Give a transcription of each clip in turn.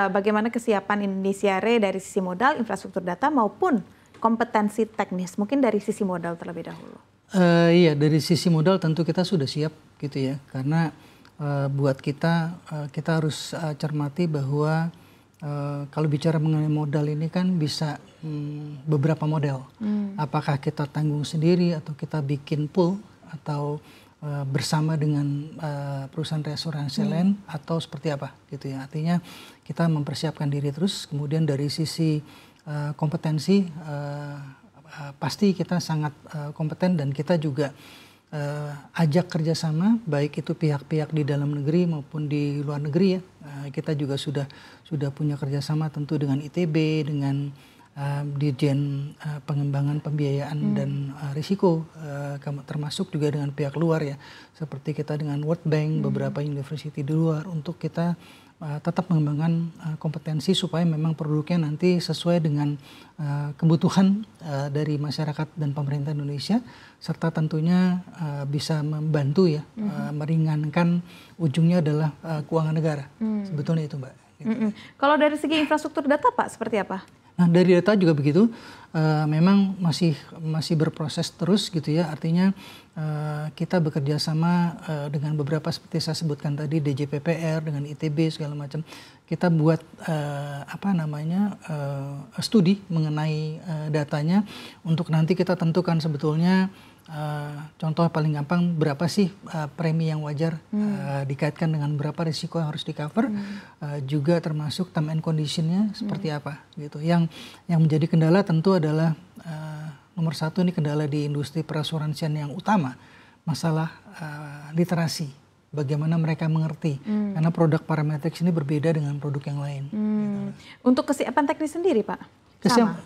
bagaimana kesiapan Indosiare dari sisi modal, infrastruktur data maupun kompetensi teknis. Mungkin dari sisi modal terlebih dahulu. Iya, dari sisi modal tentu kita sudah siap gitu ya. Karena buat kita harus cermati bahwa kalau bicara mengenai modal ini kan bisa beberapa model. Apakah kita tanggung sendiri atau kita bikin pool atau bersama dengan perusahaan reasuransi lain atau seperti apa gitu ya. Artinya kita mempersiapkan diri terus. Kemudian dari sisi kompetensi pasti kita sangat kompeten dan kita juga ajak kerjasama baik itu pihak-pihak di dalam negeri maupun di luar negeri ya. Kita juga sudah punya kerjasama tentu dengan ITB, dengan Dirjen Pengembangan Pembiayaan dan Risiko, termasuk juga dengan pihak luar ya, seperti kita dengan World Bank, beberapa university di luar untuk kita tetap mengembangkan kompetensi supaya memang produknya nanti sesuai dengan kebutuhan dari masyarakat dan pemerintah Indonesia, serta tentunya bisa membantu ya, meringankan ujungnya adalah keuangan negara. Sebetulnya itu Mbak. Kalau dari segi infrastruktur data Pak, seperti apa? Nah dari data juga begitu, memang masih berproses terus gitu ya. Artinya kita bekerja sama dengan beberapa seperti saya sebutkan tadi, DJPPR dengan ITB segala macam. Kita buat studi mengenai datanya untuk nanti kita tentukan sebetulnya. Contoh paling gampang berapa sih premi yang wajar dikaitkan dengan berapa risiko yang harus di cover, juga termasuk term and conditionnya seperti apa gitu. Yang menjadi kendala tentu adalah nomor satu ini kendala di industri perasuransian yang utama, masalah literasi, bagaimana mereka mengerti karena produk parametrics ini berbeda dengan produk yang lain. Gitu. Untuk kesiapan teknis sendiri Pak?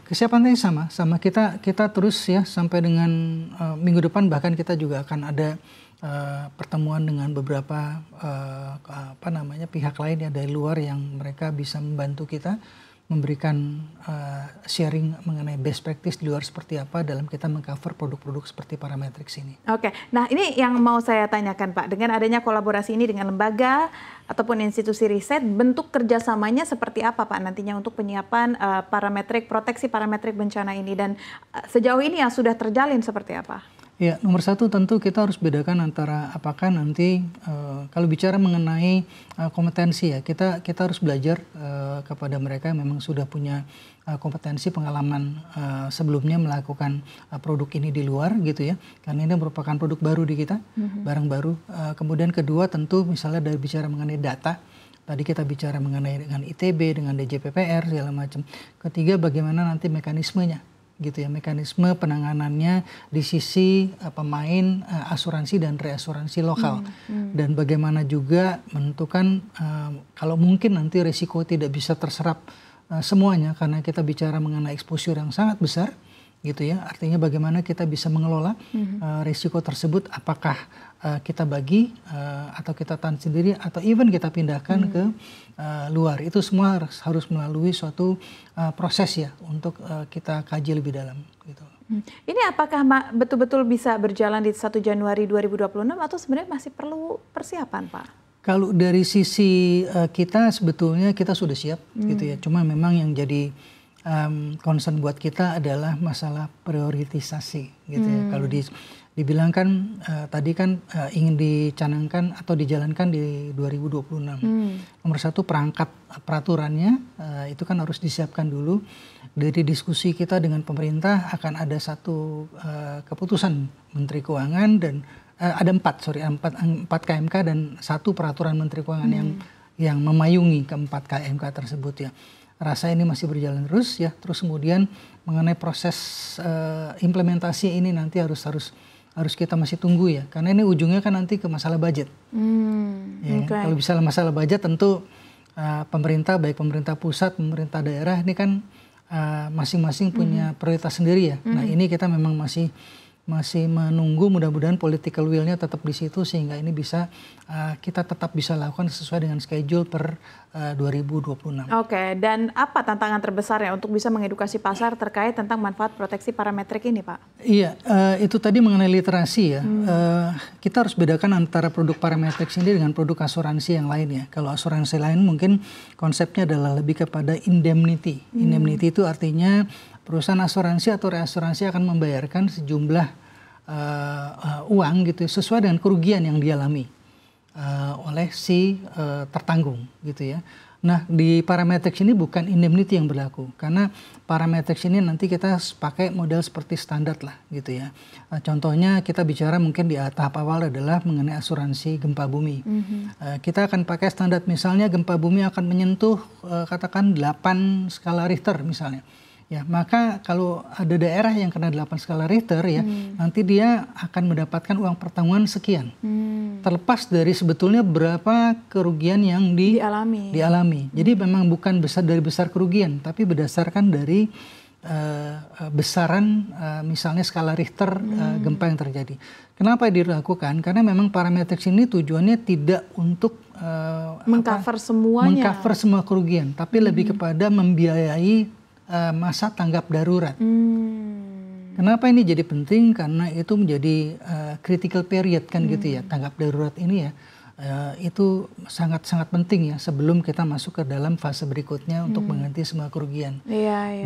Kesiapannya sama kita terus ya sampai dengan minggu depan, bahkan kita juga akan ada pertemuan dengan beberapa pihak lain ya dari luar yang mereka bisa membantu kita memberikan sharing mengenai best practice di luar seperti apa dalam kita mengcover produk-produk seperti parametrics ini. Oke, nah ini yang mau saya tanyakan Pak, dengan adanya kolaborasi ini dengan lembaga ataupun institusi riset, bentuk kerjasamanya seperti apa Pak nantinya untuk penyiapan proteksi parametrik bencana ini, dan sejauh ini yang sudah terjalin seperti apa? Ya, nomor satu tentu kita harus bedakan antara apakah nanti kalau bicara mengenai kompetensi ya, kita harus belajar kepada mereka yang memang sudah punya kompetensi pengalaman sebelumnya melakukan produk ini di luar gitu ya, karena ini merupakan produk baru di kita, barang baru. Kemudian kedua tentu misalnya dari bicara mengenai data, tadi kita bicara mengenai dengan ITB, dengan DJPPR segala macam. Ketiga bagaimana nanti mekanismenya gitu ya, mekanisme penanganannya di sisi pemain asuransi dan reasuransi lokal, dan bagaimana juga menentukan kalau mungkin nanti risiko tidak bisa terserap semuanya karena kita bicara mengenai exposure yang sangat besar gitu ya, artinya bagaimana kita bisa mengelola risiko tersebut, apakah kita bagi atau kita tahan sendiri atau even kita pindahkan ke luar. Itu semua harus melalui suatu proses ya untuk kita kaji lebih dalam gitu. Ini apakah betul-betul bisa berjalan di 1 Januari 2026 atau sebenarnya masih perlu persiapan Pak? Kalau dari sisi kita sebetulnya kita sudah siap gitu ya, cuma memang yang jadi concern buat kita adalah masalah prioritisasi gitu ya. Kalau dibilangkan tadi kan ingin dicanangkan atau dijalankan di 2026. Nomor satu perangkat peraturannya itu kan harus disiapkan dulu. Dari diskusi kita dengan pemerintah akan ada satu keputusan Menteri Keuangan dan ada empat KMK dan satu peraturan Menteri Keuangan yang memayungi keempat KMK tersebut ya. Rasa ini masih berjalan terus ya. Terus kemudian mengenai proses implementasi ini nanti harus kita masih tunggu ya, karena ini ujungnya kan nanti ke masalah budget. Ya, kalau misalnya masalah budget tentu pemerintah, baik pemerintah pusat, pemerintah daerah ini kan masing-masing punya prioritas sendiri ya. Nah ini kita memang masih masih menunggu, mudah-mudahan political will-nya tetap di situ sehingga ini bisa kita tetap bisa lakukan sesuai dengan schedule per 2026. Oke, dan apa tantangan terbesarnya untuk bisa mengedukasi pasar terkait tentang manfaat proteksi parametrik ini, Pak? Iya, itu tadi mengenai literasi ya. Kita harus bedakan antara produk parametrik ini dengan produk asuransi yang lain ya. Kalau asuransi lain mungkin konsepnya adalah lebih kepada indemnity. Indemnity itu artinya perusahaan asuransi atau reasuransi akan membayarkan sejumlah uang gitu sesuai dengan kerugian yang dialami oleh si tertanggung gitu ya. Nah di parametrics ini bukan indemnity yang berlaku karena parametrics ini nanti kita pakai model seperti standar lah gitu ya. Contohnya kita bicara mungkin di tahap awal adalah mengenai asuransi gempa bumi. Kita akan pakai standar misalnya gempa bumi akan menyentuh katakan 8 skala Richter misalnya. Ya, maka kalau ada daerah yang kena 8 skala Richter ya, nanti dia akan mendapatkan uang pertanggungan sekian. Terlepas dari sebetulnya berapa kerugian yang dialami. Jadi memang bukan dari besar kerugian, tapi berdasarkan dari besaran misalnya skala Richter gempa yang terjadi. Kenapa dilakukan? Karena memang parametrik ini tujuannya tidak untuk mengcover semuanya. Mengcover semua kerugian, tapi lebih kepada membiayai masa tanggap darurat. Kenapa ini jadi penting? Karena itu menjadi critical period kan gitu ya. Tanggap darurat ini ya itu sangat-sangat penting ya sebelum kita masuk ke dalam fase berikutnya untuk mengganti semua kerugian.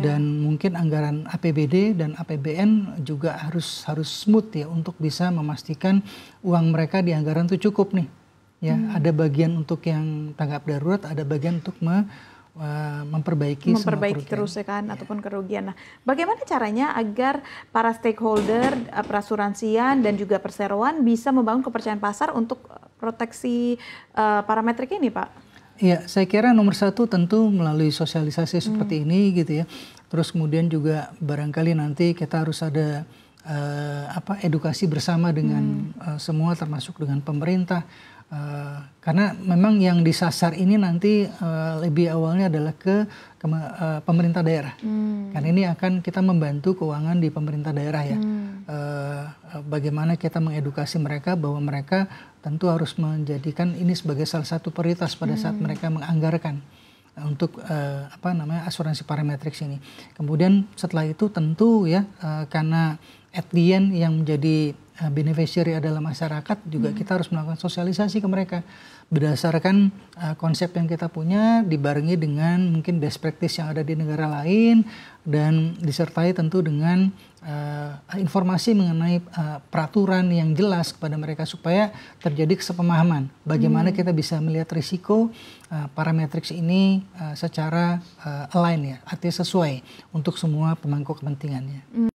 Dan mungkin anggaran APBD dan APBN juga harus smooth ya untuk bisa memastikan uang mereka di anggaran itu cukup nih. Ya, ada bagian untuk yang tanggap darurat, ada bagian untuk memperbaiki kerusakan ataupun kerugian. Nah, bagaimana caranya agar para stakeholder perasuransian dan juga perseroan bisa membangun kepercayaan pasar untuk proteksi parametrik ini, Pak? Iya, saya kira nomor satu tentu melalui sosialisasi seperti ini gitu ya. Terus kemudian juga barangkali nanti kita harus ada edukasi bersama dengan semua termasuk dengan pemerintah. Karena memang yang disasar ini nanti lebih awalnya adalah ke pemerintah daerah. Karena ini akan kita membantu keuangan di pemerintah daerah ya. Bagaimana kita mengedukasi mereka bahwa mereka tentu harus menjadikan ini sebagai salah satu prioritas pada saat mereka menganggarkan untuk asuransi parametrik ini. Kemudian setelah itu tentu ya karena at the end yang menjadi beneficiary adalah masyarakat juga kita harus melakukan sosialisasi ke mereka berdasarkan konsep yang kita punya dibarengi dengan mungkin best practice yang ada di negara lain dan disertai tentu dengan informasi mengenai peraturan yang jelas kepada mereka supaya terjadi kesepemahaman bagaimana kita bisa melihat risiko parametrik ini secara align ya, artinya sesuai untuk semua pemangku kepentingannya.